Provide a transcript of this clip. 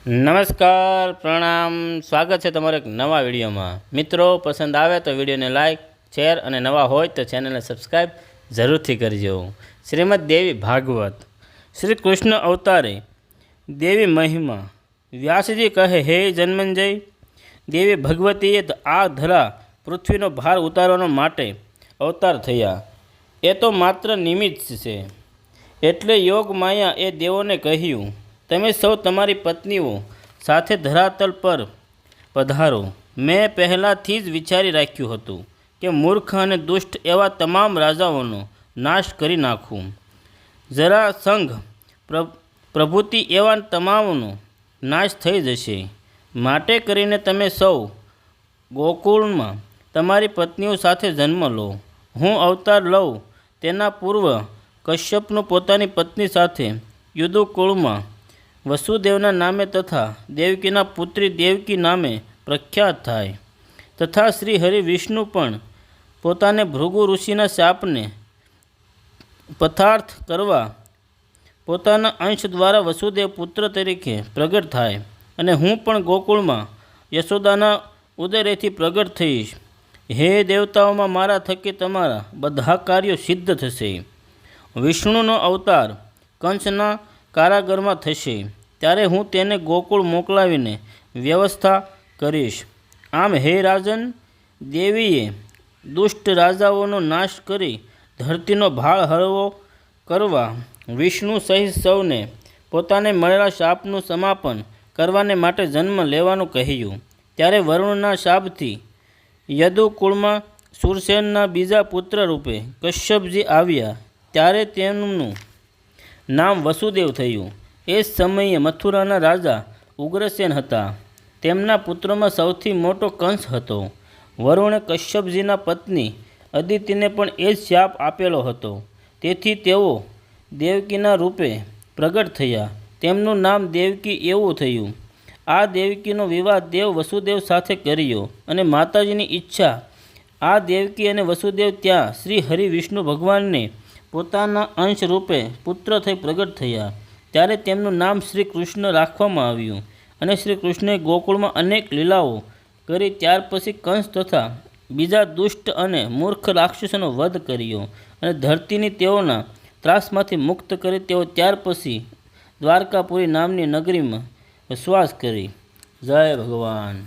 નમસ્કાર, પ્રણામ, સ્વાગત છે તમારા એક નવા વિડીયોમાં। મિત્રો, પસંદ આવે તો વિડીયોને લાઇક, શેર અને નવા હોય તો ચેનલને સબસ્ક્રાઈબ જરૂરથી કરજો। શ્રીમદ દેવી ભાગવત। શ્રી કૃષ્ણ અવતારે દેવી મહિમા। વ્યાસજી કહે, હે જન્મંજય, દેવી ભગવતીએ આ ધરા પૃથ્વીનો ભાર ઉતારવાનો માટે અવતાર થયા। એ તો માત્ર નિમિત્ત છે। એટલે યોગ માયા એ દેવોને કહ્યું, તમે સૌ તમારી પત્નીઓ સાથે ધરાતલ પર પધારો। મેં પહેલાંથી જ વિચારી રાખ્યું હતું કે મૂર્ખ અને દુષ્ટ એવા તમામ રાજાઓનો નાશ કરી નાખું। જરાસંઘ પ્રભૃતિ એવા તમામનો નાશ થઈ જશે। માટે કરીને તમે સૌ ગોકુળમાં તમારી પત્નીઓ સાથે જન્મ લો। હું અવતાર લઉં તેના પૂર્વ કશ્યપનું પોતાની પત્ની સાથે યદુકુળમાં વસુદેવના નામે તથા દેવકીના પુત્રી દેવકી નામે પ્રખ્યાત થાય। તથા શ્રી હરિ વિષ્ણુ પણ પોતાને ભૃગુ ઋષિના શાપને પથાર્થ કરવા પોતાના અંશ દ્વારા વસુદેવ પુત્ર તરીકે પ્રગટ થાય। અને હું પણ ગોકુળમાં યશોદાના ઉદરેથી પ્રગટ થઈશ। હે દેવતાઓમાં મારા થકી તમારા બધા કાર્યો સિદ્ધ થશે। વિષ્ણુનો અવતાર કંસના કારાગરમાં થશે, ત્યારે હું તેને ગોકુળ મોકલાવીને વ્યવસ્થા કરીશ। આમ હે રાજન, દેવીએ દુષ્ટ રાજાઓનો નાશ કરી ધરતીનો ભાર હળવો કરવા વિષ્ણુ સહિત સૌને પોતાને મળેલા શાપનું સમાપન કરવાને માટે જન્મ લેવાનું કહ્યું। ત્યારે વરુણના શાપથી યદુકુળમાં સુરસેનના બીજા પુત્ર રૂપે કશ્યપજી આવ્યા। ત્યારે તેમનું નામ વસુદેવ થયું। એ સમયે મથુરાના રાજા ઉગ્રસેન હતા। તેમના પુત્રોમાં સૌથી મોટો કંસ હતો। વરુણે કશ્યપજીના પત્ની અદિતિને પણ એ જ શાપ આપેલો હતો। તેથી તેઓ દેવકીના રૂપે પ્રગટ થયા। તેમનું નામ દેવકી એવું થયું। આ દેવકીનો વિવાહ દેવ વસુદેવ સાથે કર્યો અને માતાજીની ઈચ્છા આ દેવકી અને વસુદેવ ત્યાં શ્રી હરિ વિષ્ણુ ભગવાનને પોતાના અંશ રૂપે પુત્ર થઈ પ્રગટ થયા। ત્યારે તેમનું નામ શ્રી કૃષ્ણ રાખવામાં આવ્યું। અને શ્રી કૃષ્ણએ ગોકુળમાં અનેક લીલાઓ કરી। ત્યાર પછી કંસ તથા બીજા દુષ્ટ અને મૂર્ખ રાક્ષસોનો વધ કર્યો અને ધરતીની તેઓના ત્રાસમાંથી મુક્ત કરી તેઓ ત્યાર પછી દ્વારકાપુરી નામની નગરીમાં વસવાસ કરી। જય ભગવાન।